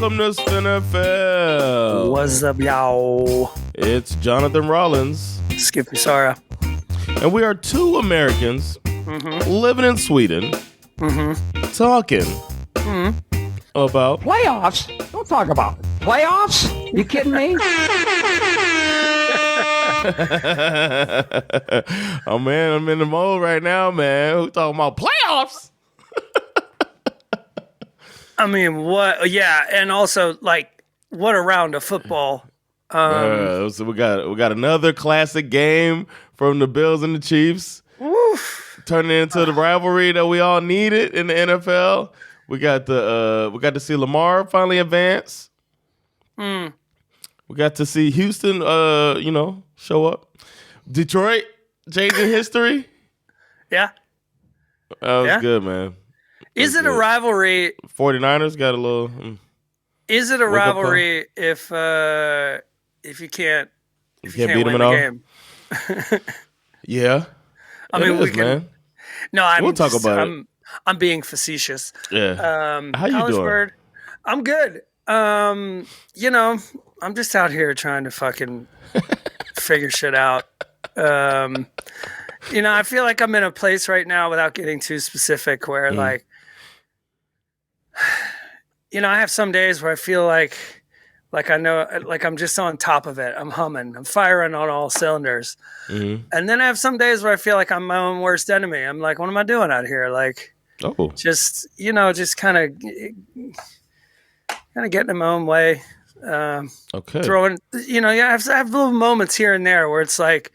Welcome to SveNFL. What's up, y'all? It's Jonathan Rollins. Skippy Sara. And we are two Americans living in Sweden talking about playoffs? Don't talk about it. Playoffs? You kidding me? Oh man, I'm in the mode right now, man. Who talking about playoffs? I mean, what? Yeah, and also, like, what a round of football. So we got another classic game from the Bills and the Chiefs. Woof. Turning into the rivalry that we all needed in the NFL. We got to see Lamar finally advance. We got to see Houston, show up. Detroit changing history. Yeah. That was good, man. Is it a rivalry? 49ers got a little. Is it a rivalry if you can't beat them in the game? Yeah. I mean, we can. Man. No, we'll talk about it. I'm being facetious. Yeah. How you doing? Bird, I'm good. I'm just out here trying to fucking figure shit out. I feel like I'm in a place right now without getting too specific where like, I have some days where I feel like I know, like I'm just on top of it. I'm humming. I'm firing on all cylinders. And then I have some days where I feel like I'm my own worst enemy. I'm like, what am I doing out here? Like, just kind of getting in my own way. Throwing, I have little moments here and there where it's like,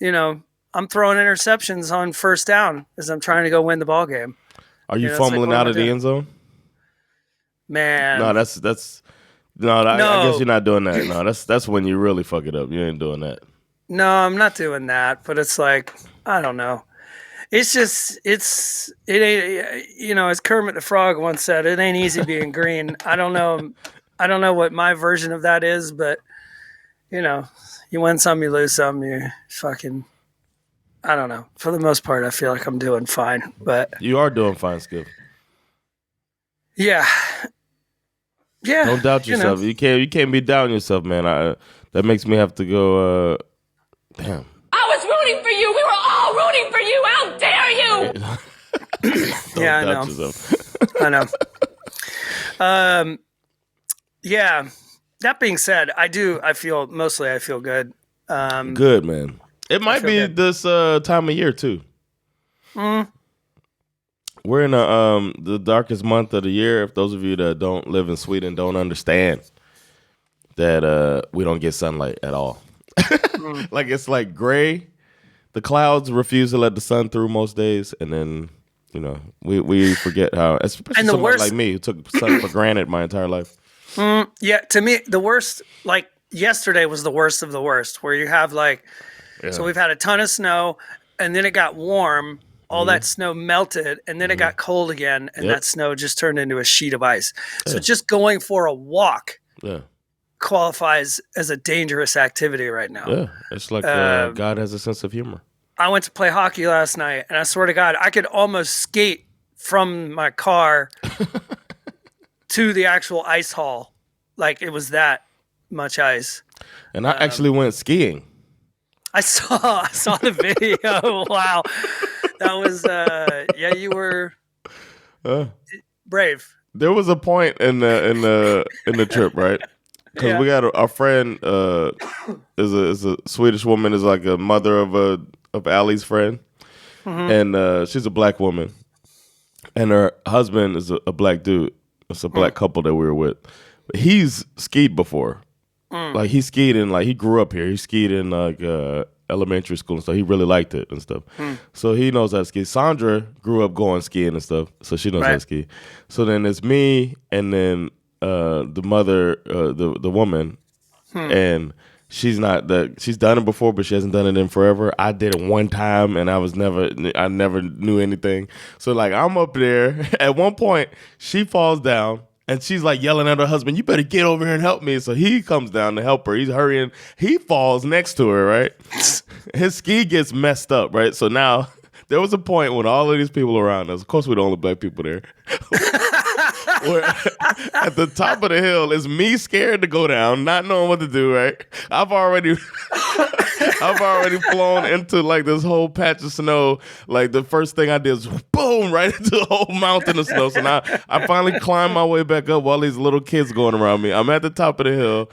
I'm throwing interceptions on first down as I'm trying to go win the ball game. Are you fumbling out of the end zone? Man, no, that's no. I guess you're not doing that. No, that's when you really fuck it up. You ain't doing that. No, I'm not doing that. But it's like, I don't know. It's just it ain't. As Kermit the Frog once said, it ain't easy being green. I don't know what my version of that is, but you win some, you lose some. You fucking. I don't know. For the most part, I feel like I'm doing fine. But you are doing fine, Skip. Yeah. Yeah. Don't doubt yourself. You can't be doubting yourself, man. That makes me have to go. Damn. I was rooting for you. We were all rooting for you. How dare you? Yeah, I know. Yourself. I know. Yeah. That being said, I feel good. Good, man. It might be good. This time of year too. We're in the darkest month of the year. If those of you that don't live in Sweden don't understand that we don't get sunlight at all. Like it's like gray. The clouds refuse to let the sun through most days, and then we forget how. Especially someone like me who took sun for granted my entire life. Yeah, to me the worst. Like yesterday was the worst of the worst, where you have like. Yeah. So we've had a ton of snow, and then it got warm. All that snow melted, and then it got cold again, and that snow just turned into a sheet of ice. So just going for a walk qualifies as a dangerous activity right now. Yeah, it's like God has a sense of humor. I went to play hockey last night, and I swear to God, I could almost skate from my car to the actual ice hall. Like, it was that much ice. And I actually went skiing. I saw the video. Wow. That was, you were brave. There was a point in the trip, right? Because we got our friend is a Swedish woman, is like a mother of Allie's friend, and she's a black woman, and her husband is a black dude. It's a black couple that we were with. But he's skied before. Like he skied in, like he grew up here. He skied in like elementary school and stuff. He really liked it and stuff. So he knows how to ski. Sandra grew up going skiing and stuff, so she knows how to ski. So then it's me and then the mother, the woman, and she's not that. She's done it before, but she hasn't done it in forever. I did it one time, and I never knew anything. So like I'm up there. At one point, she falls down. And she's like yelling at her husband, "You better get over here and help me." So he comes down to help her. He's hurrying. He falls next to her, right? His ski gets messed up, right? So now there was a point when all of these people around us, of course we're the only black people there, where at the top of the hill is me scared to go down, not knowing what to do, right? I've already flown into like this whole patch of snow. Like the first thing I did was boom, right into a whole mountain of snow. So now I finally climbed my way back up while these little kids going around me. I'm at the top of the hill.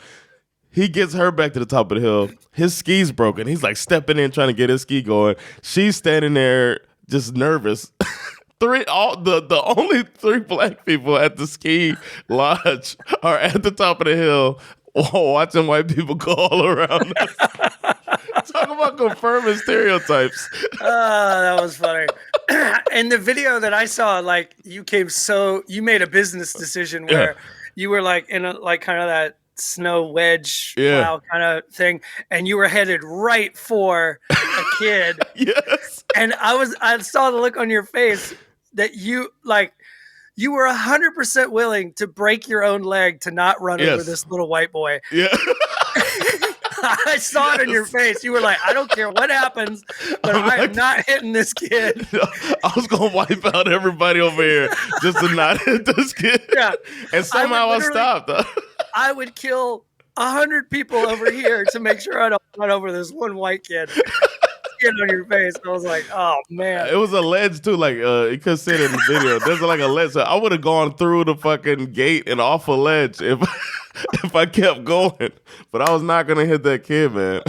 He gets her back to the top of the hill. His ski's broken. He's like stepping in trying to get his ski going. She's standing there just nervous. The only 3 black people at the ski lodge are at the top of the hill watching white people go all around us. Talk about confirming stereotypes. That was funny. And the video that I saw, like you made a business decision where you were like in a like kind of that snow wedge plow kind of thing, and you were headed right for a kid. Yes. And I saw the look on your face that you were 100% willing to break your own leg to not run over this little white boy. Yeah. I saw it in your face. You were like, I don't care what happens, but I am not hitting this kid. I was going to wipe out everybody over here just to not hit this kid. Yeah. And somehow I stopped. I would kill 100 people over here to make sure I don't run over this one white kid. Skin on your face. I was like, oh man. It was a ledge too, like you could see it in the video. There's like a ledge. So I would have gone through the fucking gate and off a ledge if I kept going. But I was not gonna hit that kid, man.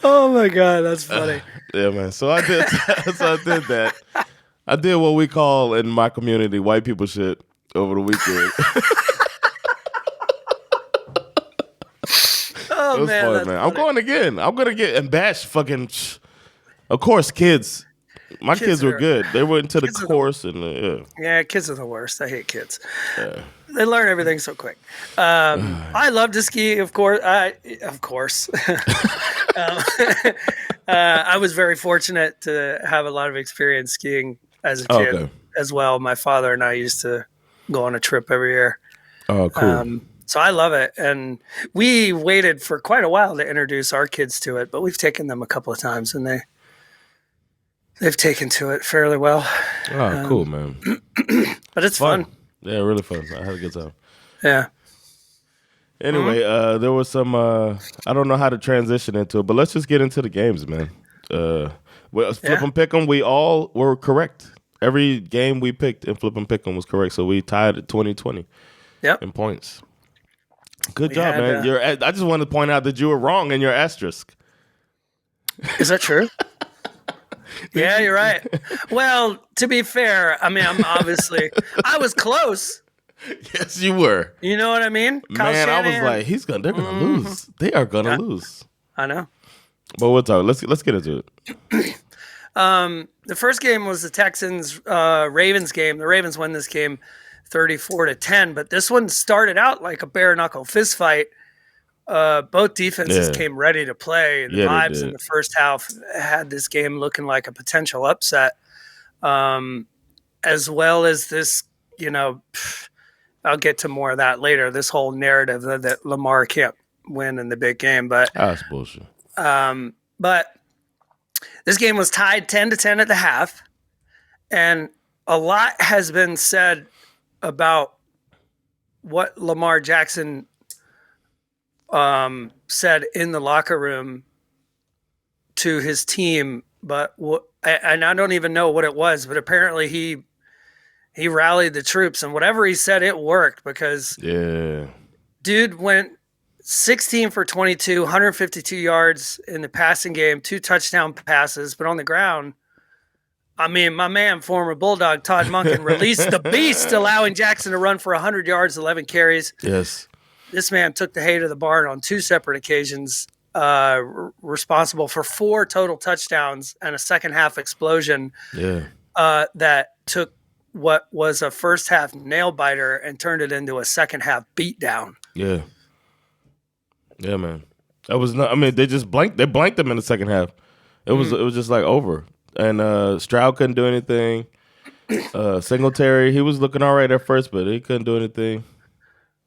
Oh my god, that's funny. Yeah, man. So I did that. I did what we call in my community white people shit over the weekend. Oh, it was man, fun, that's man. funny. I'm going again. I'm gonna get and bash fucking. Of course, kids. My kids were good. They went to the course and yeah, kids are the worst. I hate kids. They learn everything so quick. I love to ski, of course. I was very fortunate to have a lot of experience skiing as a kid as well. My father and I used to go on a trip every year. Oh, cool. So I love it. And we waited for quite a while to introduce our kids to it, but we've taken them a couple of times and they've taken to it fairly well. Oh, cool, man. But it's fun. Yeah, really fun. I had a good time. Yeah. Anyway, there was some, I don't know how to transition into it, but let's just get into the games, man. Flip and Pick 'em, we all were correct. Every game we picked in Flip and Pick 'em was correct, so we tied at 20-20 in points. Good job, man. I just wanted to point out that you were wrong in your asterisk. Is that true? Yeah, you're right. Well, to be fair, I mean, I was close. Yes, you were. You know what I mean? Man, I was like, they're gonna lose. They are gonna lose. I know. But we'll talk. Let's get into it. The first game was the Texans Ravens game. The Ravens won this game 34-10, but this one started out like a bare knuckle fist fight. Both defenses came ready to play. The vibes in the first half had this game looking like a potential upset, as well as this, I'll get to more of that later. This whole narrative that Lamar can't win in the big game, but that's bullshit. But this game was tied 10-10 at the half, and a lot has been said about what Lamar Jackson said in the locker room to his team, but and I don't even know what it was, but apparently he rallied the troops, and whatever he said, it worked because dude went 16 for 22, 152 yards in the passing game, 2 touchdown passes, but on the ground, I mean, my man, former Bulldog Todd Monken, released the beast, allowing Jackson to run for 100 yards, 11 carries. Yes. This man took the hay to the barn on 2 separate occasions, responsible for 4 total touchdowns and a second half explosion that took what was a first half nail biter and turned it into a second half beatdown. Yeah. Yeah, man. That was not. I mean, they blanked them in the second half. It was just like over. And Stroud couldn't do anything. Singletary, he was looking all right at first, but he couldn't do anything.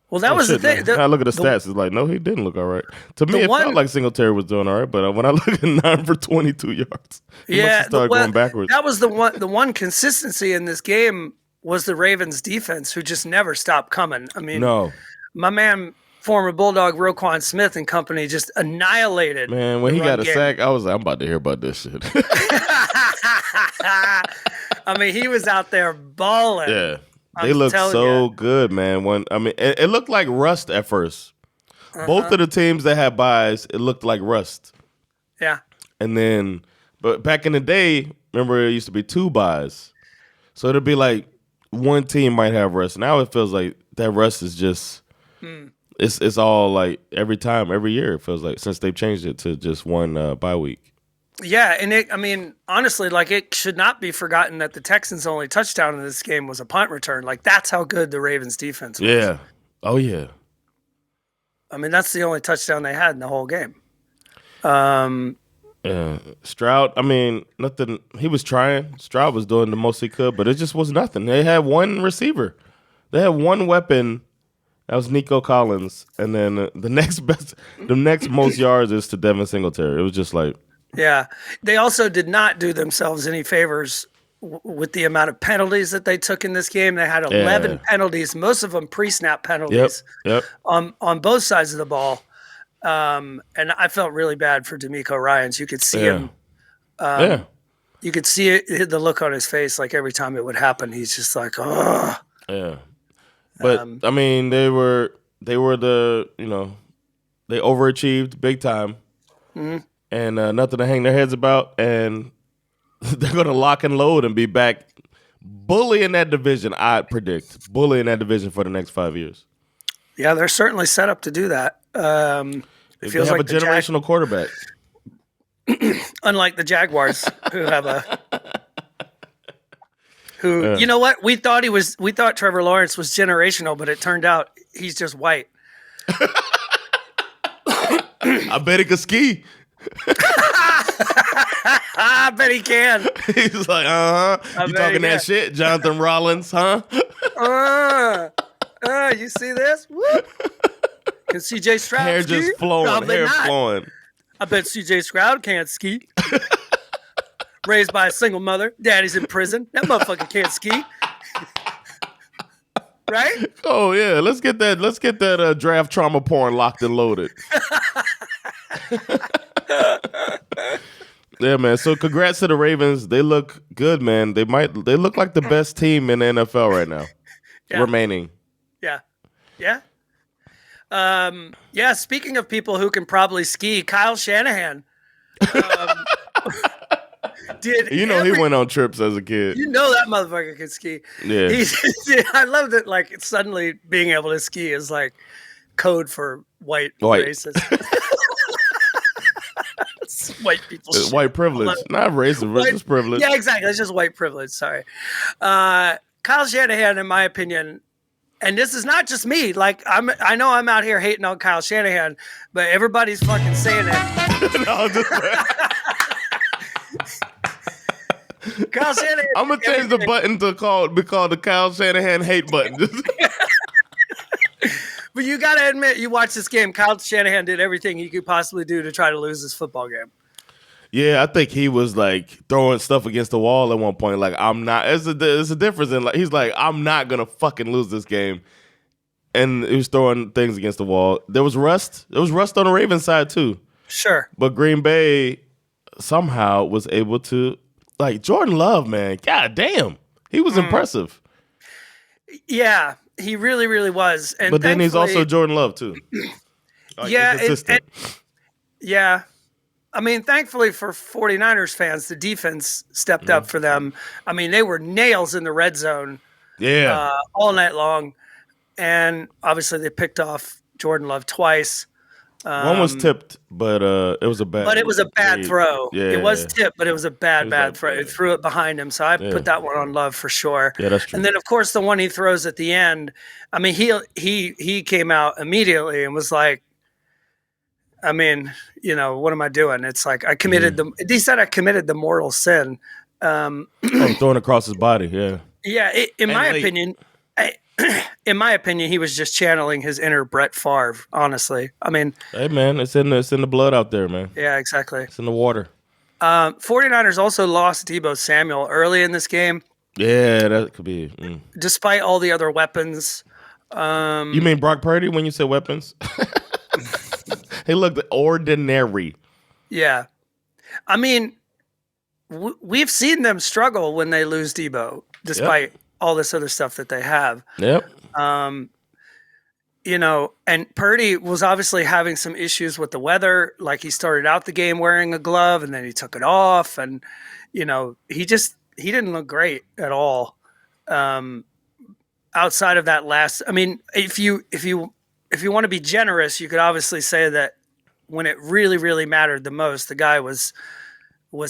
Well, that was the thing. I look at the stats. It's like, no, he didn't look all right. To me, it felt like Singletary was doing all right, but when I look at 9 for 22 yards, he must have started going backwards. That was the one consistency in this game was the Ravens defense, who just never stopped coming. I mean, No. my man, former Bulldog Roquan Smith and company, just annihilated. Man, when the he run got a game. sack, I was like, I'm about to hear about this shit. I mean, he was out there balling. Yeah. They looked so good, man. It looked like rust at first. Both of the teams that had buys, it looked like rust. Yeah. And then, but back in the day, remember it used to be 2 buys. So it'd be like one team might have rust. Now it feels like that rust is just, it's all like every time, every year, it feels like, since they've changed it to just one bye week. Yeah, and honestly, like, it should not be forgotten that the Texans' only touchdown in this game was a punt return. Like, that's how good the Ravens defense was. Yeah. Oh, yeah. I mean, that's the only touchdown they had in the whole game. Yeah. Stroud, I mean, nothing. He was trying. Stroud was doing the most he could, but it just was nothing. They had one receiver. They had one weapon. That was Nico Collins. And then the next most yards is to Devin Singletary. It was just like. Yeah. They also did not do themselves any favors with the amount of penalties that they took in this game. They had 11 penalties, most of them pre-snap penalties on both sides of the ball. And I felt really bad for D'Amico Ryans. You could see him. You could see it, the look on his face, like every time it would happen. He's just like, oh. Yeah. But, I mean, they were the, they overachieved big time. Mm-hmm. And nothing to hang their heads about. And they're going to lock and load and be back bullying that division, I predict. Bullying that division for the next 5 years. Yeah, they're certainly set up to do that. It feels have like a generational quarterback. Unlike the Jaguars, you know what? We thought Trevor Lawrence was generational, but it turned out he's just white. I bet he could ski. I bet he can. He's like, you talking that shit, Jonathan Rollins, huh? You see this? Woo. Can CJ Stroud hair ski? just flowing, Probably hair not. flowing. I bet CJ Stroud can't ski. Raised by a single mother, daddy's in prison. That motherfucker can't ski. Right? Oh yeah, let's get that draft trauma porn locked and loaded. Yeah, man. So congrats to the Ravens. They look good, man. They look like the best team in the NFL right now. Yeah. Remaining. Yeah. Yeah. Speaking of people who can probably ski, Kyle Shanahan. He went on trips as a kid. You know that motherfucker can ski. Yeah. I love that, like, suddenly being able to ski is like code for white. Racist. It's white people shit. White privilege. Not racist, it's privilege. Yeah, exactly. It's just white privilege. Sorry. Kyle Shanahan, in my opinion, and this is not just me. Like, I know I'm out here hating on Kyle Shanahan, but everybody's fucking saying it. No, just Kyle Shanahan. I'm gonna change the button to be called the Kyle Shanahan hate button. But you gotta admit, you watch this game. Kyle Shanahan did everything he could possibly do to try to lose this football game. Yeah, I think he was like throwing stuff against the wall at one point. Like, I'm not. It's a difference in, like, he's like, I'm not gonna fucking lose this game, and he was throwing things against the wall. There was rust. There was rust on the Ravens side too. Sure, but Green Bay somehow was able to, like, Jordan Love, man. God damn, he was impressive. Yeah, he really, really was. And but then he's also Jordan Love too. Like, yeah. I mean, thankfully for 49ers fans, the defense stepped up for them. I mean, they were nails in the red zone all night long. And obviously they picked off Jordan Love twice. One was tipped, but it was a bad throw. Yeah, it was tipped, but it was a bad throw. It threw it behind him. So I put that one on Love for sure. Yeah, that's true. And then, of course, the one he throws at the end, I mean, he came out immediately and was like, I mean, what am I doing? It's like I committed he said I committed the mortal sin. Throwing across his body, yeah. Yeah, in my opinion, he was just channeling his inner Brett Favre, honestly. I mean, hey man, it's in the blood out there, man. Yeah, exactly. It's in the water. 49ers also lost Deebo Samuel early in this game. Yeah, that could be. despite all the other weapons. You mean Brock Purdy when you said weapons? He looked ordinary. Yeah. I mean, we've seen them struggle when they lose Debo, despite all this other stuff that they have. Yep. And Purdy was obviously having some issues with the weather. Like he started out the game wearing a glove and then he took it off. And, he didn't look great at all. Outside of that if you want to be generous, you could obviously say that when it really, really mattered the most, the guy was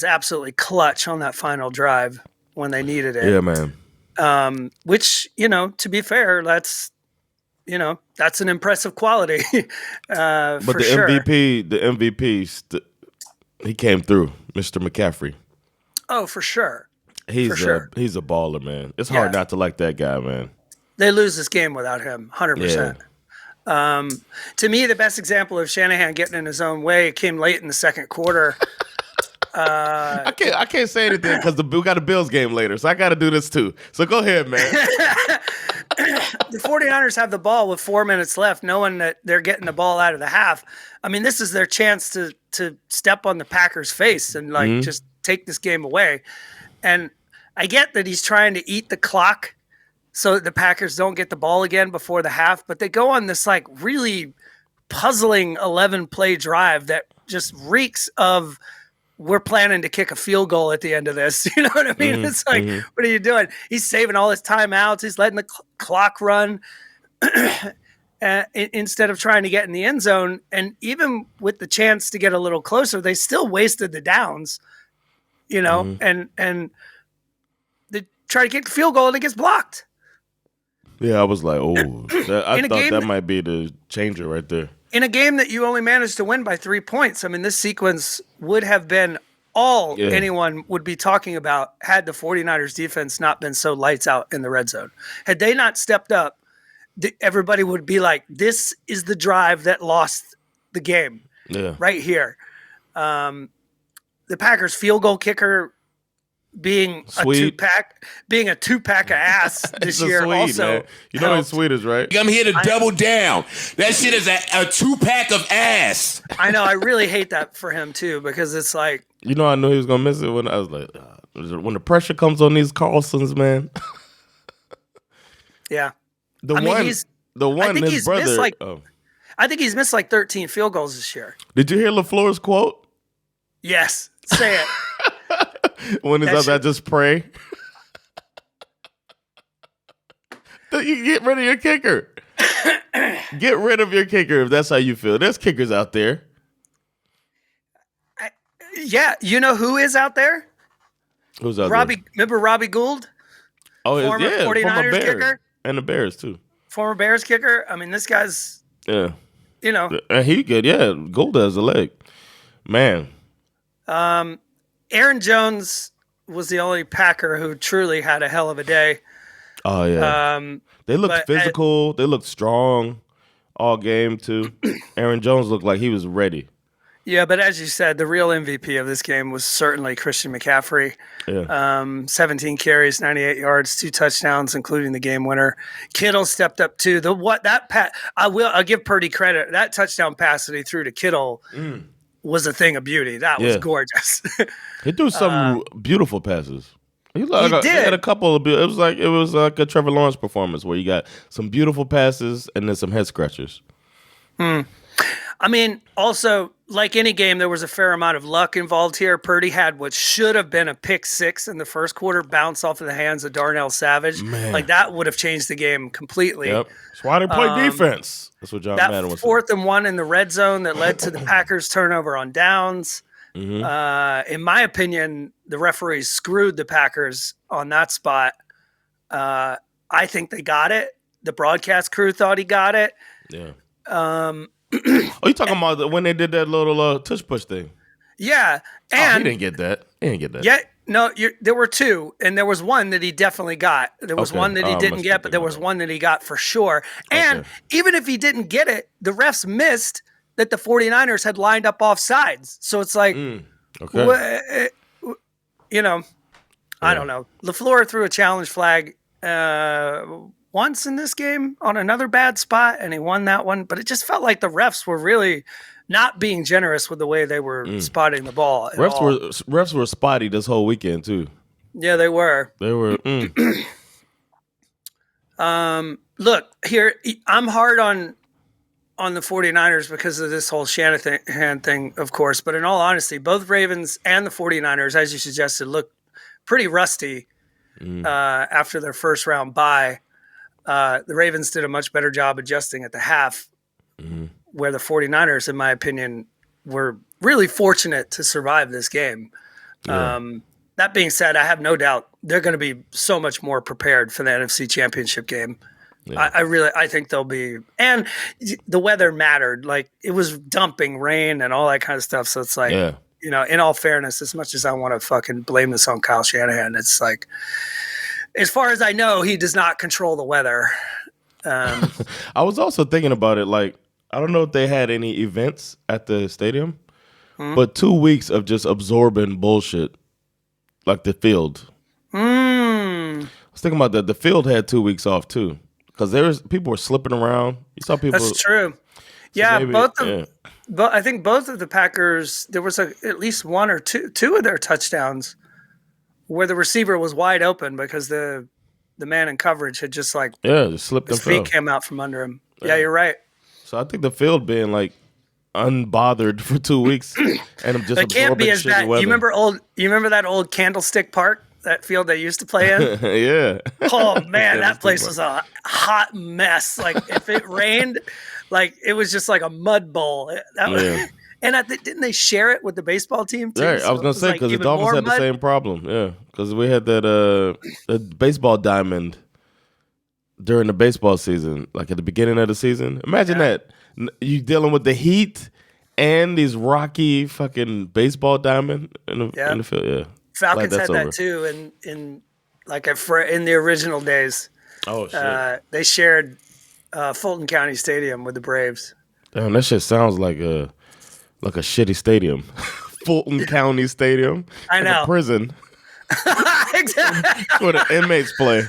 absolutely clutch on that final drive when they needed it. Yeah, man. Which, to be fair, that's an impressive quality. But for the sure. MVP, he came through, Mr. McCaffrey. Oh, for sure. He's For a baller, man. It's hard not to like that guy, man. They lose this game without him, 100%. Yeah. To me, the best example of Shanahan getting in his own way came late in the second quarter. I can't say anything because we got a Bills game later, so I got to do this too. So go ahead, man. The 49ers have the ball with 4 minutes left, knowing that they're getting the ball out of the half. I mean, this is their chance to step on the Packers' face and just take this game away. And I get that he's trying to eat the clock so that the Packers don't get the ball again before the half, but they go on this really puzzling 11-play drive that just reeks of we're planning to kick a field goal at the end of this. You know what I mean? It's like, what are you doing? He's saving all his timeouts. He's letting the clock run instead of trying to get in the end zone. And even with the chance to get a little closer, they still wasted the downs, and they try to kick the field goal and it gets blocked. Yeah, I was like, I thought that might be the changer right there. In a game that you only managed to win by 3 points, I mean, this sequence would have been all anyone would be talking about had the 49ers defense not been so lights out in the red zone. Had they not stepped up, everybody would be like, this is the drive that lost the game right here. The Packers field goal kicker being Sweet. a two-pack of ass this year Swede, also. Man. You know he's Swedish, right? I'm here to double down. That shit is a 2-pack of ass. I know. I really hate that for him too, because it's like, I knew he was gonna miss it when I was like, when the pressure comes on these Carlsons, man. Yeah. His brother. I think he's missed 13 field goals this year. Did you hear LaFleur's quote? Yes. Say it. When he's up, I just pray. You get rid of your kicker. Get rid of your kicker if that's how you feel. There's kickers out there. You know who is out there? Who's out there? Remember Robbie Gould? Oh, former 49ers kicker? And the Bears, too. Former Bears kicker? I mean, this guy's... Yeah. And he good. Yeah, Gould has a leg. Man. Aaron Jones was the only Packer who truly had a hell of a day. Oh, yeah. They looked physical. They looked strong all game, too. Aaron Jones looked like he was ready. Yeah, but as you said, the real MVP of this game was certainly Christian McCaffrey. Yeah. 17 carries, 98 yards, 2 touchdowns, including the game winner. Kittle stepped up too. I'll give Purdy credit. That touchdown pass that he threw to Kittle was a thing of beauty. That was gorgeous. He threw some beautiful passes. He did. had a couple of. It was like a Trevor Lawrence performance where you got some beautiful passes and then some head scratchers. I mean, also, like any game, there was a fair amount of luck involved here. Purdy had what should have been a pick six in the first quarter bounce off of the hands of Darnell Savage. Man. Like, that would have changed the game completely. Yep. That's why they play defense. That's what John Madden was saying. That 4th and 1 in the red zone that led to the Packers' turnover on downs. Mm-hmm. In my opinion, the referees screwed the Packers on that spot. I think they got it. The broadcast crew thought he got it. Yeah. You talking about when they did that little tush push thing? Yeah, and he didn't get that. Yeah, no, there were 2, and there was one that he definitely got. There was one that he didn't get, but there was one that he got for sure. And even if he didn't get it, the refs missed that the 49ers had lined up off sides. So it's like, okay. you know, I don't know. LaFleur threw a challenge flag once in this game on another bad spot, and he won that one. But it just felt like the refs were really not being generous with the way they were spotting the ball. Refs were spotty this whole weekend too. Yeah, they were. They were. Look, here, I'm hard on the 49ers because of this whole Shanahan thing, of course. But in all honesty, both Ravens and the 49ers, as you suggested, look pretty rusty after their first round bye. The Ravens did a much better job adjusting at the half, where the 49ers, in my opinion, were really fortunate to survive this game. Yeah. That being said, I have no doubt they're going to be so much more prepared for the NFC Championship game. Yeah. I think they'll be, and the weather mattered. Like, it was dumping rain and all that kind of stuff. So it's like, you know, in all fairness, as much as I want to fucking blame this on Kyle Shanahan, it's like, as far as I know, he does not control the weather. I was also thinking about it. Like, I don't know if they had any events at the stadium, but 2 weeks of just absorbing bullshit, like the field. I was thinking about that. The field had 2 weeks off too, because people were slipping around. You saw people. That's true. So yeah, but I think both of the Packers, there was at least one or two of their touchdowns where the receiver was wide open because the man in coverage had just just slipped. His feet came out from under him. Yeah, you're right. So I think the field being like unbothered for 2 weeks and just it can't be as bad. Weather. You remember that old Candlestick Park, that field they used to play in? Yeah. Oh man, that place was a hot mess. Like, if it rained, like, it was just like a mud bowl. And didn't they share it with the baseball team too? Yeah, I was gonna say, because the Dolphins had the same problem. Yeah, because we had that baseball diamond during the baseball season, like at the beginning of the season. Imagine that you dealing with the heat and these rocky fucking baseball diamond in the field. Yeah, Falcons had that too, in the original days. Oh shit! They shared Fulton County Stadium with the Braves. Damn, that shit sounds like a shitty stadium. Fulton County Stadium. I know. A prison. Exactly. Where the inmates play.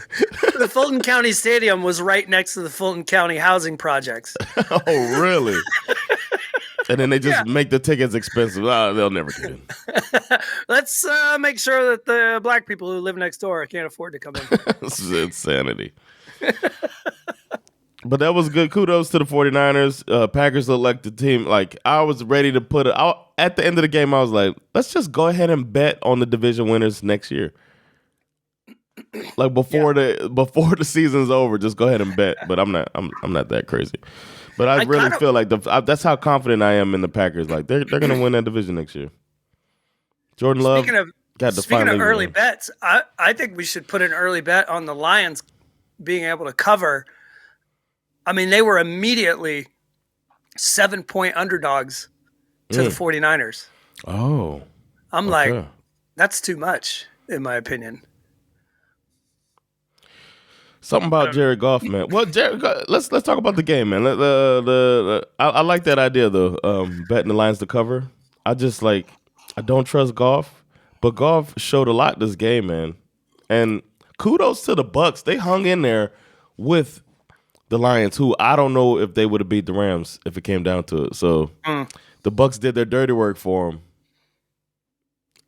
The Fulton County Stadium was right next to the Fulton County housing projects. Oh, really? And then they just make the tickets expensive. They'll never get in. Let's make sure that the black people who live next door can't afford to come in. This is insanity. But that was good. Kudos to the 49ers. Packers look like the team. Like, I was ready to put it out. At the end of the game, I was like, let's just go ahead and bet on the division winners next year. Like, before the season's over, just go ahead and bet. But I'm not that crazy. But I really feel like that's how confident I am in the Packers. Like, they're going to win that division next year. Jordan Love got the Speaking of early bets, I think we should put an early bet on the Lions being able to cover. I mean, they were immediately 7-point underdogs to the 49ers. Oh. I'm like, that's too much, in my opinion. Something about Jared Goff, man. Well, let's talk about the game, man. I like that idea, though, betting the Lions to cover. I don't trust Goff, but Goff showed a lot this game, man. And kudos to the Bucs. They hung in there with the Lions, who I don't know if they would have beat the Rams if it came down to it. So the Bucs did their dirty work for them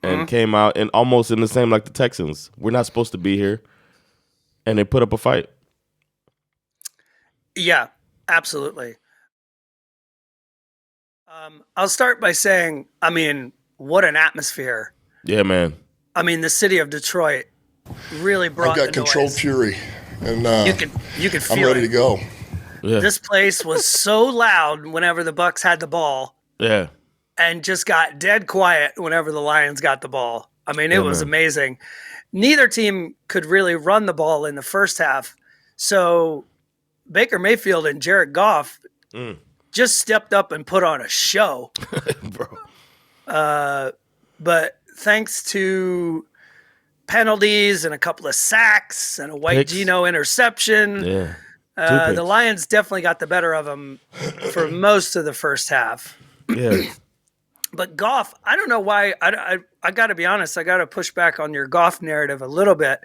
and came out and almost in the same like the Texans. We're not supposed to be here. And they put up a fight. Yeah, absolutely. I'll start by saying, I mean, what an atmosphere. Yeah, man. I mean, the city of Detroit really brought I've got controlled fury. And you can feel I'm ready to go. Yeah. This place was so loud whenever the Bucs had the ball. Yeah. And just got dead quiet whenever the Lions got the ball. I mean, it was amazing. Neither team could really run the ball in the first half. So Baker Mayfield and Jared Goff just stepped up and put on a show. Bro. But thanks to penalties and a couple of sacks and a White Geno interception, the Lions definitely got the better of them for most of the first half. Yeah. But Goff, I don't know why. I got to be honest. I got to push back on your Goff narrative a little bit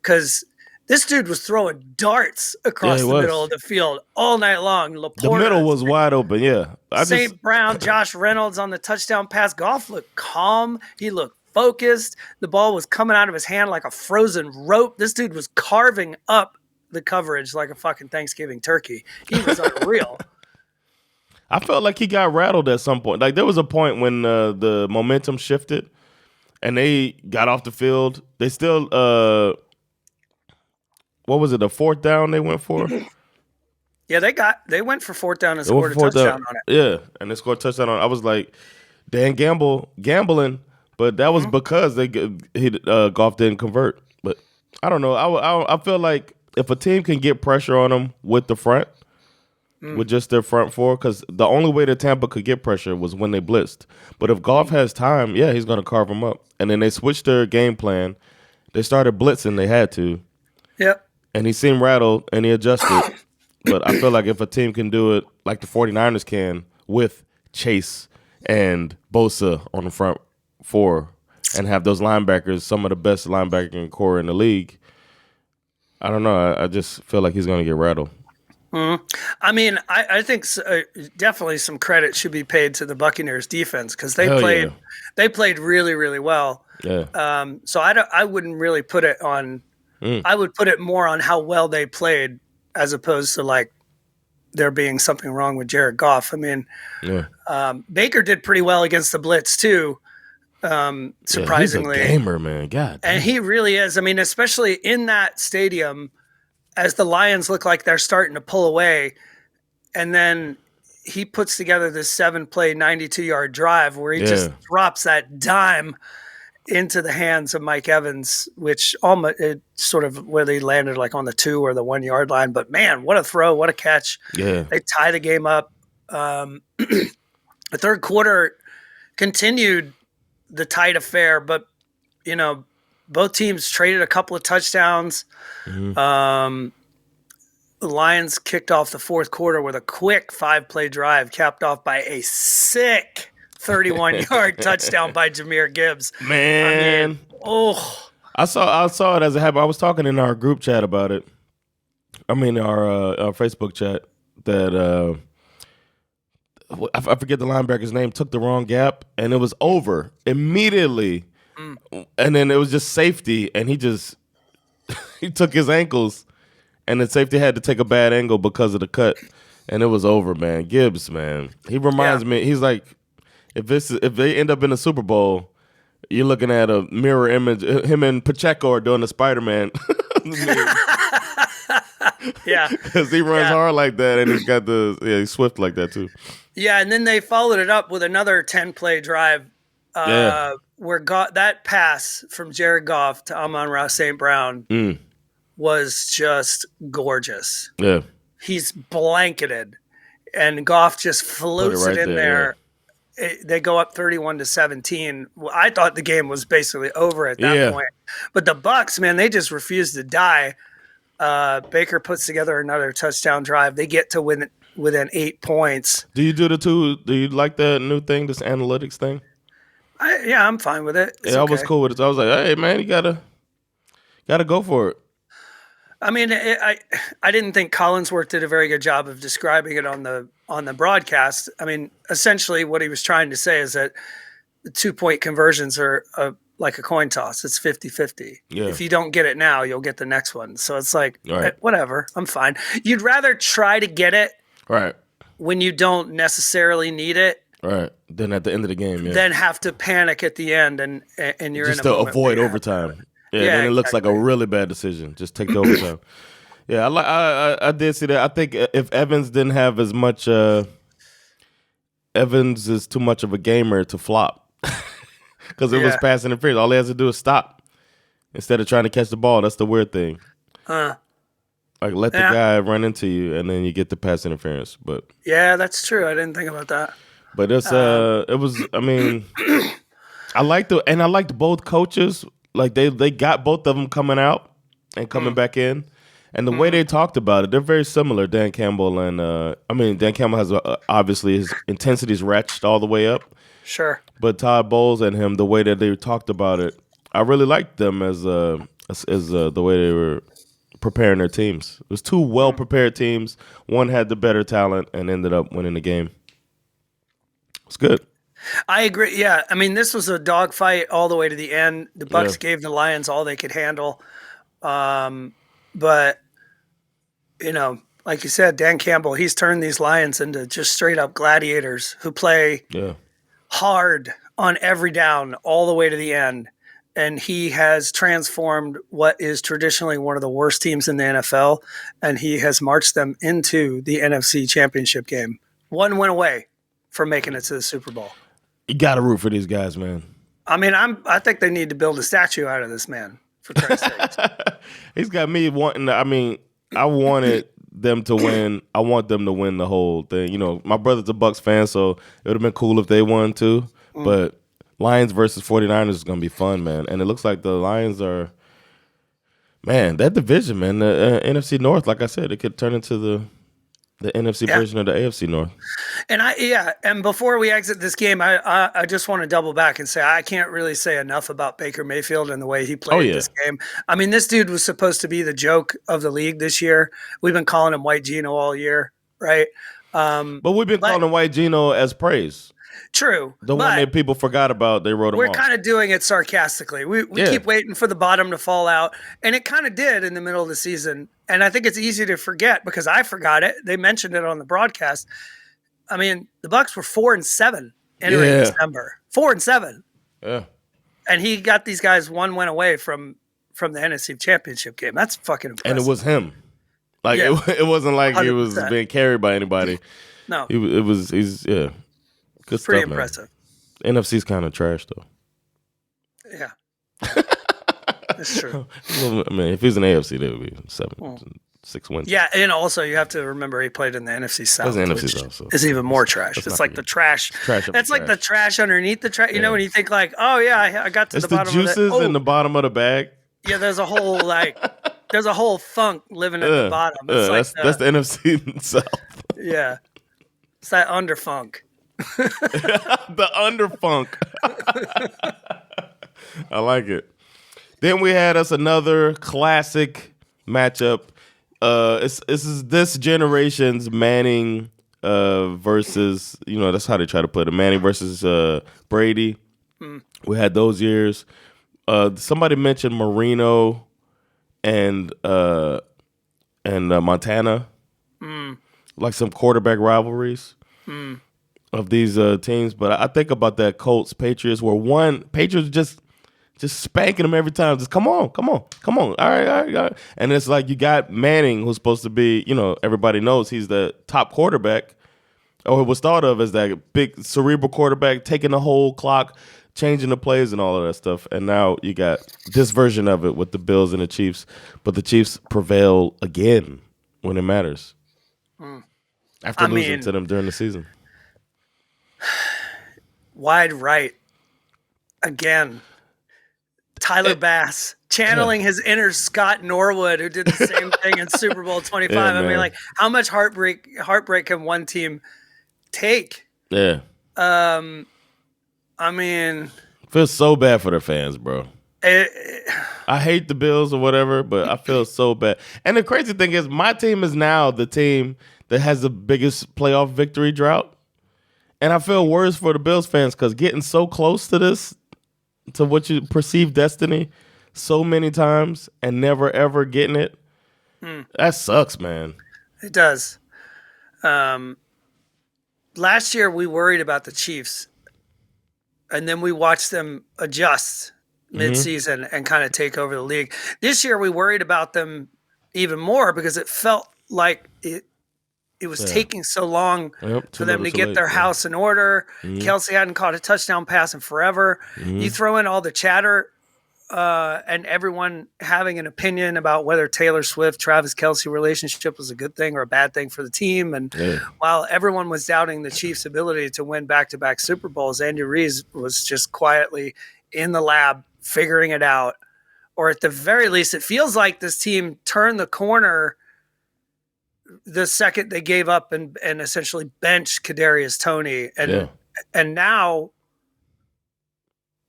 because this dude was throwing darts across the middle of the field all night long. Laporta, the middle was wide open. Yeah, St. Brown, Josh Reynolds on the touchdown pass. Goff looked calm. He looked focused. The ball was coming out of his hand like a frozen rope. This dude was carving up the coverage like a fucking Thanksgiving turkey. He was unreal. I felt like he got rattled at some point. Like there was a point when the momentum shifted and they got off the field. They still, what was it? A fourth down they went for? Yeah, they went for fourth down and scored a touchdown on it. Yeah, and they scored a touchdown on it. I was like, Dan gambling, but that was because Goff didn't convert. But I don't know. I feel like if a team can get pressure on them with the front, with just their front four, because the only way that Tampa could get pressure was when they blitzed. But if Goff has time, yeah, he's going to carve them up. And then they switched their game plan. They started blitzing. They had to. Yep. And he seemed rattled, and he adjusted. But I feel like if a team can do it like the 49ers can with Chase and Bosa on the front four and have those linebackers, some of the best linebacking core in the league, I don't know. I just feel like he's going to get rattled. I mean, I think definitely some credit should be paid to the Buccaneers defense because they played really, really well. Yeah. So I wouldn't really put it on. I would put it more on how well they played as opposed to like there being something wrong with Jared Goff. I mean, Baker did pretty well against the blitz too. Surprisingly, he's a gamer, man. God, and he really is. I mean, especially in that stadium. As the Lions look like they're starting to pull away, and then he puts together this 7-play, 92-yard drive where he just drops that dime into the hands of Mike Evans, which almost sort of where they landed like on the 2 or the 1 yard line. But man, what a throw, what a catch. Yeah. They tie the game up. The third quarter continued the tight affair, but you know, both teams traded a couple of touchdowns. The Lions kicked off the fourth quarter with a quick 5-play drive, capped off by a sick 31-yard touchdown by Jahmyr Gibbs. Man, I saw it as it happened. I was talking in our group chat about it. I mean, our Facebook chat that I forget the linebacker's name, took the wrong gap, and it was over immediately. And then it was just safety, and he took his ankles, and the safety had to take a bad angle because of the cut, and it was over, man. Gibbs, man, he reminds me. He's like, if they end up in the Super Bowl, you're looking at a mirror image. Him and Pacheco are doing the Spider-Man. Yeah, because he runs hard like that, and he's got he's swift like that too. Yeah, and then they followed it up with another 10-play drive. Where that pass from Jared Goff to Amon-Ra St. Brown was just gorgeous. Yeah. He's blanketed, and Goff just floats it in there. Yeah. They go up 31-17. I thought the game was basically over at that point. But the Bucs, man, they just refused to die. Baker puts together another touchdown drive. They get to within 8 points. Do you do you like that new thing, this analytics thing? I'm fine with it. I was cool with it. I was like, hey, man, you gotta go for it. I mean, I didn't think Collinsworth did a very good job of describing it on the broadcast. I mean, essentially what he was trying to say is that the 2-point conversions are like a coin toss. It's 50-50. Yeah. If you don't get it now, you'll get the next one. So it's like, whatever, I'm fine. You'd rather try to get it when you don't necessarily need it. Right. Then at the end of the game, then have to panic at the end and you're just in a to avoid overtime. Then it looks like a really bad decision. Just take the overtime. I did see that. I think if Evans didn't have as much, Evans is too much of a gamer to flop because it was pass interference. All he has to do is stop instead of trying to catch the ball. That's the weird thing. Like let the guy run into you and then you get the pass interference. But yeah, that's true. I didn't think about that. But it's it was. I mean, I liked both coaches. Like they got both of them coming out and coming back in, And the way they talked about it, they're very similar. Dan Campbell and Dan Campbell has obviously his intensity's ratcheted all the way up. Sure. But Todd Bowles and him, the way that they talked about it, I really liked them as the way they were preparing their teams. It was two well prepared teams. One had the better talent and ended up winning the game. It's good. I agree. Yeah, I mean, this was a dogfight all the way to the end. The Bucks gave the Lions all they could handle. But, like you said, Dan Campbell, he's turned these Lions into just straight up gladiators who play hard on every down all the way to the end. And he has transformed what is traditionally one of the worst teams in the NFL, and he has marched them into the NFC Championship game. One win away from making it to the Super Bowl. You got to root for these guys, man. I mean, I think they need to build a statue out of this man, for Christ's sake. He's got me wanting to, I wanted them to win. I want them to win the whole thing. My brother's a Bucks fan, so it would have been cool if they won too. But Lions versus 49ers is going to be fun, man. And it looks like the Lions are, man, that division, man, the NFC North, like I said, it could turn into the NFC version of the AFC North. And and before we exit this game, I just want to double back and say I can't really say enough about Baker Mayfield and the way he played this game. I mean, this dude was supposed to be the joke of the league this year. We've been calling him White Gino all year, right? But we've been calling him White Gino as praise. True. The one that people forgot about, they wrote him off. We're kind of doing it sarcastically. We keep waiting for the bottom to fall out, and it kind of did in the middle of the season. And I think it's easy to forget because I forgot it. They mentioned it on the broadcast. I mean, the Bucks were 4-7 entering December. 4-7. Yeah. And he got these guys one win away from the NFC Championship game. That's fucking impressive. And it was him. Like it wasn't like 100%. He was being carried by anybody. No. He's good pretty stuff, impressive. Man. NFC's kind of trash though. Yeah. That's true. I mean, if he's an AFC, they would be 6 wins. Yeah, and also you have to remember he played in the NFC South, NFC South, so is even more trash. It's like the trash. That's like the trash underneath the trash. You know, when you think like, oh yeah, I got to the bottom of it. It's the juices in the bottom of the bag. Yeah, there's a whole funk living at the bottom. It's that's the NFC South. Yeah, it's that underfunk. The underfunk. I like it. Then we had us another classic matchup. This is this generation's Manning versus, that's how they try to put it. Manning versus Brady. We had those years. Somebody mentioned Marino and Montana, like some quarterback rivalries of these teams. But I think about that Colts Patriots, where Patriots just spanking them every time. Just come on. All right. And it's like you got Manning, who's supposed to be, everybody knows he's the top quarterback, or was thought of as that big cerebral quarterback, taking the whole clock, changing the plays and all of that stuff. And now you got this version of it with the Bills and the Chiefs. But the Chiefs prevail again when it matters. After losing to them during the season. Wide right. Again. Tyler Bass channeling his inner Scott Norwood, who did the same thing in Super Bowl 25. I mean, like, how much heartbreak can one team take? Yeah. I mean, feels so bad for their fans, bro. I hate the Bills or whatever, but I feel so bad. And the crazy thing is, my team is now the team that has the biggest playoff victory drought. And I feel worse for the Bills fans because getting so close to this, to what you perceive destiny so many times and never ever getting it, that sucks, man. It does. Last year we worried about the Chiefs, and then we watched them adjust mid-season and kind of take over the league. This year we worried about them even more because it felt like it was taking so long for them to get their house in order. Kelsey hadn't caught a touchdown pass in forever. You throw in all the chatter and everyone having an opinion about whether Taylor Swift, Travis Kelsey relationship was a good thing or a bad thing for the team. And while everyone was doubting the Chiefs' ability to win back-to-back Super Bowls, Andy Reid was just quietly in the lab figuring it out, or at the very least, it feels like this team turned the corner the second they gave up and essentially benched Kadarius Toney. And now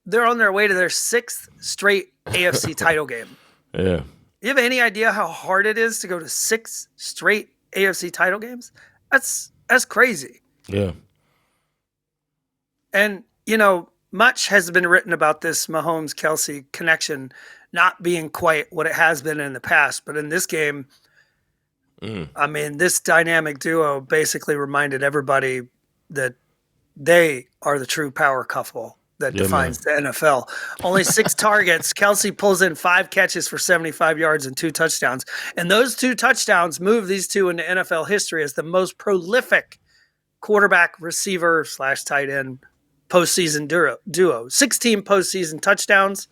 they're on their way to their 6th straight AFC title game. Yeah. You have any idea how hard it is to go to 6 straight AFC title games? That's crazy. Yeah. And, much has been written about this Mahomes-Kelsey connection not being quite what it has been in the past. But in this game, this dynamic duo basically reminded everybody that they are the true power couple that defines the NFL. Only 6 targets. Kelsey pulls in 5 catches for 75 yards and 2 touchdowns. And those 2 touchdowns move these two into NFL history as the most prolific quarterback, receiver / tight end postseason duo. 16 postseason touchdowns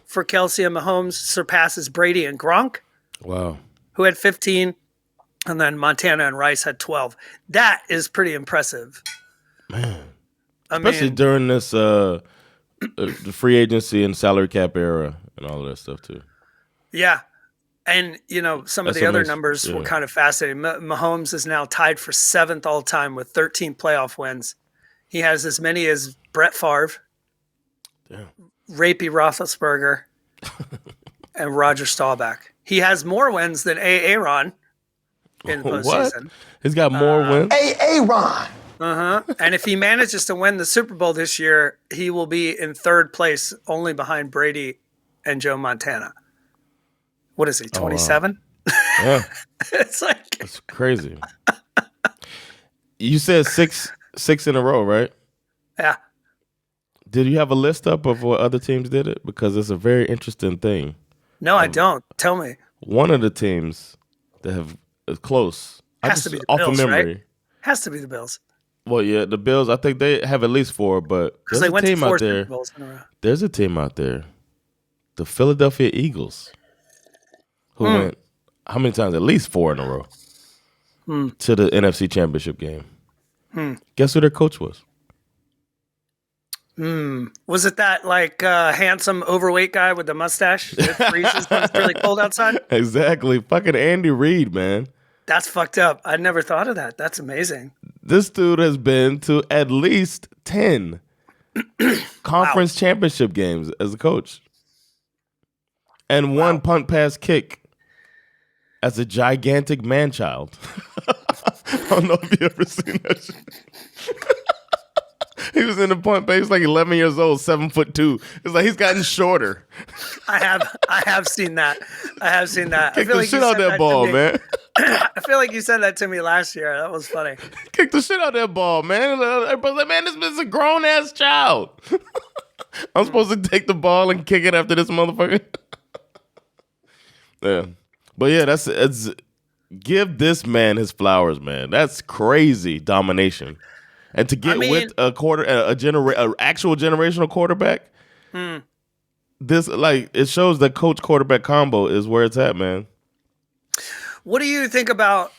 for Kelsey and Mahomes, surpasses Brady and Gronk. Wow. Who had 15, and then Montana and Rice had 12. That is pretty impressive. Man. Especially during this the free agency and salary cap era and all of that stuff too. Yeah. And, some of the other numbers were kind of fascinating. Mahomes is now tied for 7th all time with 13 playoff wins. He has as many as Brett Favre, Rapey Roethlisberger, and Roger Staubach. He has more wins than Aaron in the postseason. What? He's got more wins? Aaron. And if he manages to win the Super Bowl this year, he will be in 3rd place, only behind Brady and Joe Montana. What is he, 27? Oh, wow. Yeah. It's crazy. You said six in a row, right? Yeah. Did you have a list up of what other teams did it? Because it's a very interesting thing. No, I don't. Tell me. One of the teams that have close. Has to be the off Bills, of memory. right? Has to be the Bills. Well, yeah, the Bills, I think they have at least 4, but Because there's they a went to team 4 out there. Super Bowls in a row. There's a team out there. The Philadelphia Eagles. Who went how many times? At least 4 in a row. To the NFC Championship game. Guess who their coach was? Was it that handsome, overweight guy with the mustache that freezes when it's really cold outside? Exactly. Fucking Andy Reid, man. That's fucked up. I never thought of that. That's amazing. This dude has been to at least 10 conference championship games as a coach. And one punt pass kick as a gigantic man-child. I don't know if you ever seen that shit. He was in the punt base like 11 years old, 7'2". It's like he's gotten shorter. I have seen that. Kick the shit out that ball, man. I feel like you said that to me last year. That was funny. Kick the shit out that ball, man. Everybody's like, man, this is a grown-ass child. I'm supposed to take the ball and kick it after this motherfucker? Yeah. But yeah, it's give this man his flowers, man. That's crazy domination. And to get with a actual generational quarterback, this it shows that coach quarterback combo is where it's at, man. What do you think about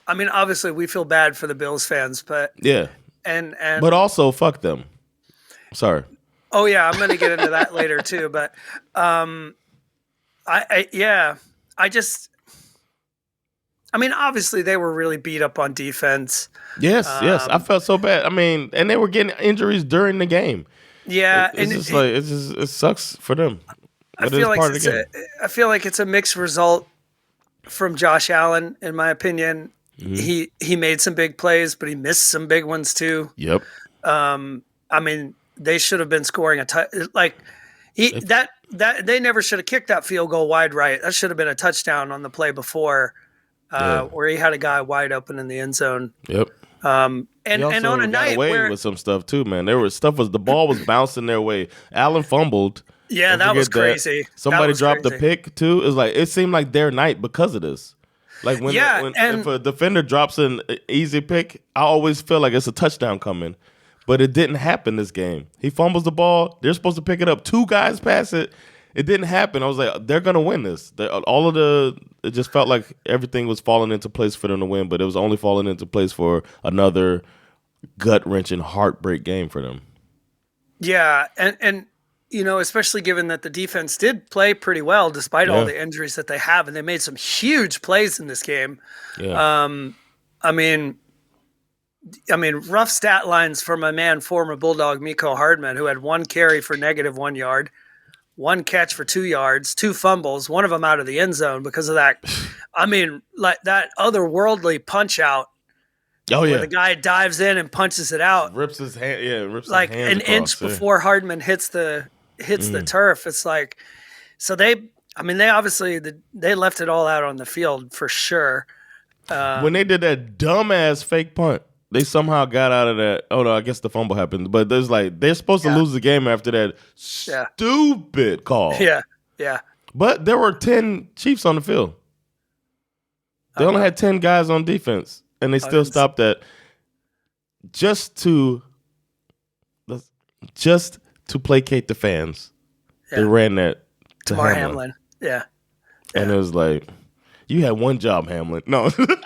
obviously we feel bad for the Bills fans, but yeah, and but also fuck them. Sorry. Oh yeah, I'm going to get into that later too, but obviously they were really beat up on defense. Yes, I felt so bad. And they were getting injuries during the game. Yeah, it sucks for them. I feel like it's a mixed result from Josh Allen, in my opinion. He made some big plays, but he missed some big ones too. Yep. They should have been scoring they never should have kicked that field goal wide right. That should have been a touchdown on the play before, where he had a guy wide open in the end zone. Yep. And on a night where with some stuff too, man. The ball was bouncing their way. Allen fumbled. Yeah, that was crazy. Somebody dropped the pick too. It seemed like their night because of this. Like if a defender drops an easy pick, I always feel like it's a touchdown coming. But it didn't happen this game. He fumbles the ball. They're supposed to pick it up. 2 guys pass it. It didn't happen. I was like, they're going to win this. It just felt like everything was falling into place for them to win, but it was only falling into place for another gut-wrenching heartbreak game for them. Yeah, and especially given that the defense did play pretty well despite all the injuries that they have, and they made some huge plays in this game. Yeah. I mean, rough stat lines for my man, former Bulldog Miko Hardman, who had 1 carry for -1 yard, 1 catch for 2 yards, 2 fumbles, one of them out of the end zone because of that. I mean, like that otherworldly punch out. Oh where yeah. the guy dives in and punches it out. Rips his hand. Yeah, rips like his hands an across, inch before Hardman hits the turf. It's like, so they obviously they left it all out on the field for sure. When they did that dumbass fake punt, they somehow got out of that. Oh no, I guess the fumble happened, but there's like they're supposed to lose the game after that stupid call. Yeah, yeah. But there were 10 Chiefs on the field. They only had 10 guys on defense, and they still stopped that just to placate the fans. Yeah. They ran that to Hamlin. Yeah. And it was like, you had one job, Hamlin. No. Should have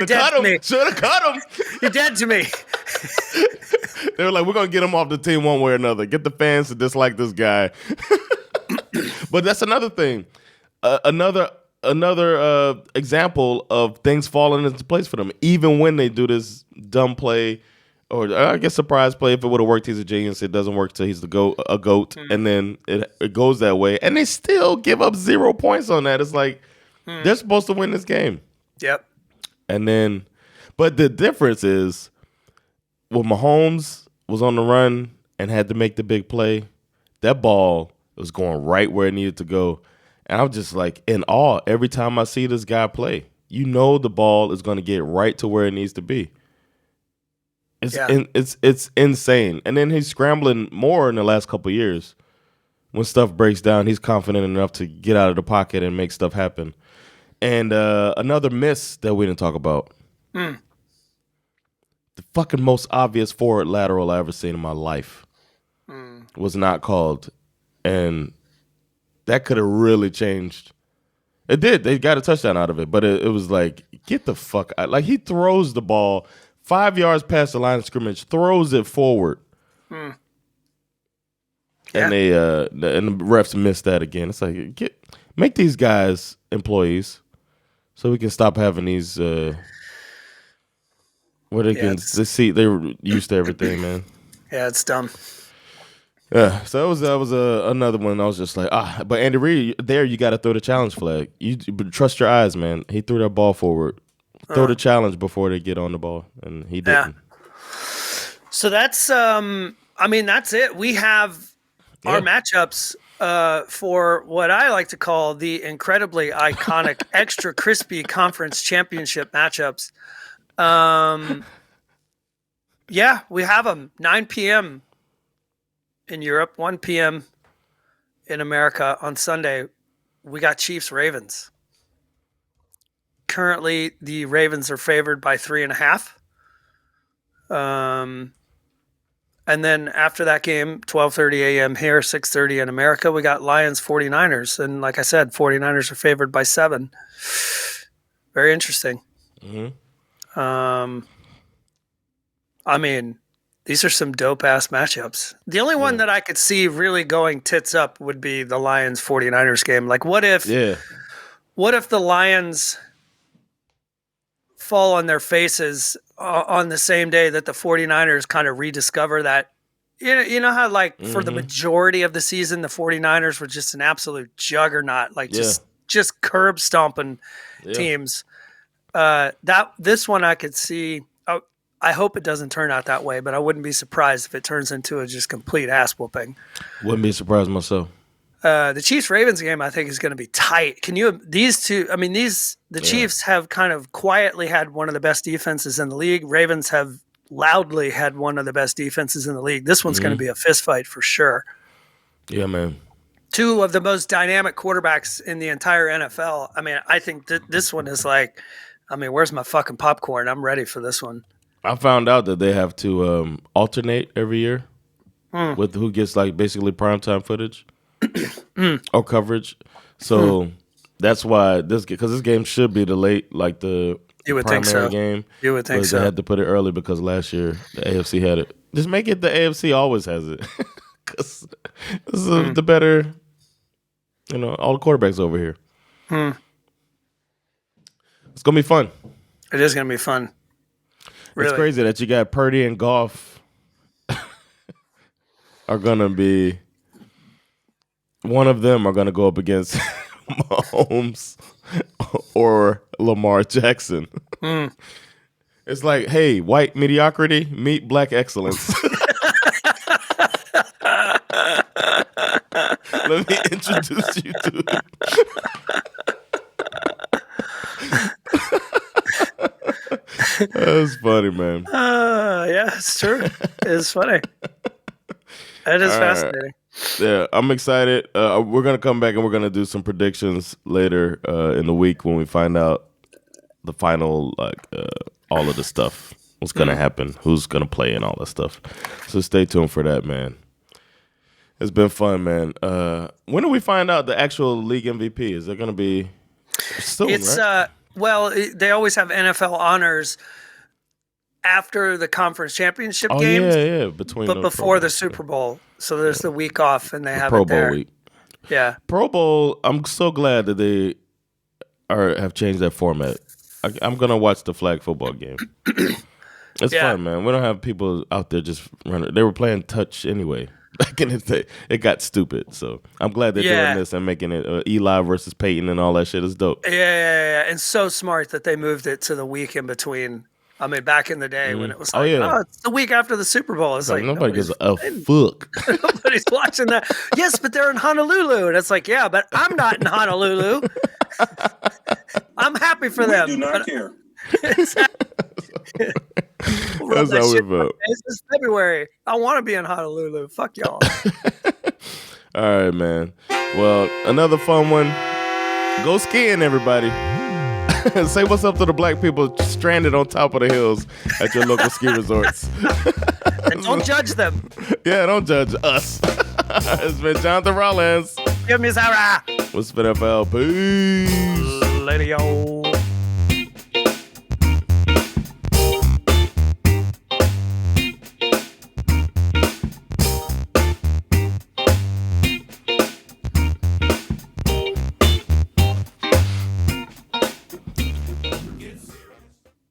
cut him. Should have cut him. You're dead to me. They were like, we're going to get him off the team one way or another. Get the fans to dislike this guy. But that's another thing. Another example of things falling into place for them. Even when they do this dumb play, or I guess surprise play, if it would have worked, he's a genius. It doesn't work till he's a goat, and then it goes that way, and they still give up 0 points on that. It's like they're supposed to win this game. Yep. And then, but the difference is, when Mahomes was on the run and had to make the big play, that ball was going right where it needed to go. And I'm just like in awe every time I see this guy play. You know the ball is going to get right to where it needs to be. It's insane. And then he's scrambling more in the last couple of years. When stuff breaks down, he's confident enough to get out of the pocket and make stuff happen. And another miss that we didn't talk about. The fucking most obvious forward lateral I ever seen in my life was not called. And that could have really changed. It did. They got a touchdown out of it. But it was like, get the fuck out. Like, he throws the ball 5 yards past the line of scrimmage, throws it forward. Yeah. And the refs missed that again. It's like, make these guys employees so we can stop having these where they can see they're used to everything, man. Yeah, it's dumb. Yeah, so that was another one. I was just like, but Andy Reid, there you got to throw the challenge flag. You trust your eyes, man. He threw that ball forward. Throw the challenge before they get on the ball, and he didn't. Yeah. So that's, that's it. We have our matchups for what I like to call the incredibly iconic, extra crispy conference championship matchups. We have them 9 p.m. in Europe, 1 p.m. in America on Sunday. We got Chiefs-Ravens. Currently, the Ravens are favored by 3.5. And then after that game, 12:30 a.m. here, 6:30 in America, we got Lions-49ers. And like I said, 49ers are favored by 7. Very interesting. Mm-hmm. These are some dope-ass matchups. The only one that I could see really going tits up would be the Lions-49ers game. Like, what if the Lions fall on their faces on the same day that the 49ers kind of rediscover that? You know how, like, for the majority of the season, the 49ers were just an absolute juggernaut, like just curb stomping teams. This one I could see. I hope it doesn't turn out that way, but I wouldn't be surprised if it turns into a just complete ass whooping. Wouldn't be surprised myself. The Chiefs-Ravens game, I think, is going to be tight. The Chiefs have kind of quietly had one of the best defenses in the league. Ravens have loudly had one of the best defenses in the league. This one's going to be a fist fight for sure. Yeah, man. 2 of the most dynamic quarterbacks in the entire NFL. I think that this one is like, where's my fucking popcorn? I'm ready for this one. I found out that they have to alternate every year with who gets like basically primetime footage or coverage. So that's why this game should be the late, like the primary game. You would think so. They had to put it early because last year the AFC had it. Just make it the AFC always has it. this is the better, all the quarterbacks over here. It's gonna be fun. It is gonna be fun. Really. It's crazy that you got Purdy and Goff are gonna be. One of them are gonna go up against Mahomes or Lamar Jackson. It's like, hey, white mediocrity meet black excellence. Let me introduce you to it. That's funny, man. Yeah, it's true. It's funny. That is fascinating. Yeah, I'm excited. We're gonna come back and we're gonna do some predictions later in the week when we find out the final, all of the stuff. What's gonna happen? Who's gonna play and all that stuff. So stay tuned for that, man. It's been fun, man. When do we find out the actual league MVP? Is it gonna be soon? It's right? well, they always have NFL honors after the conference championship games. Yeah, between but before the Super Bowl. So there's the week off, and they have Pro it there. Bowl week. Yeah, Pro Bowl. I'm so glad that they have changed that format. I'm gonna watch the flag football game. It's fun, man. We don't have people out there just running. They were playing touch anyway. Back in the day, it got stupid. So I'm glad they're doing this and making it Eli versus Peyton and all that shit is dope. Yeah. And so smart that they moved it to the week in between. I mean, back in the day when it was like, it's the week after the Super Bowl. It's like nobody gives a fuck. Nobody's watching that. Yes, but they're in Honolulu. And it's like, yeah, but I'm not in Honolulu. I'm happy for them. We do not care. That's how we felt. It's February. I want to be in Honolulu. Fuck y'all. All right, man. Well, another fun one. Go skiing, everybody. Say what's up to the black people stranded on top of the hills at your local ski resorts. And don't judge them. Yeah, don't judge us. It's been Jonathan Rollins. Give me Sarah. What's SveNFL? Peace. Lady-o.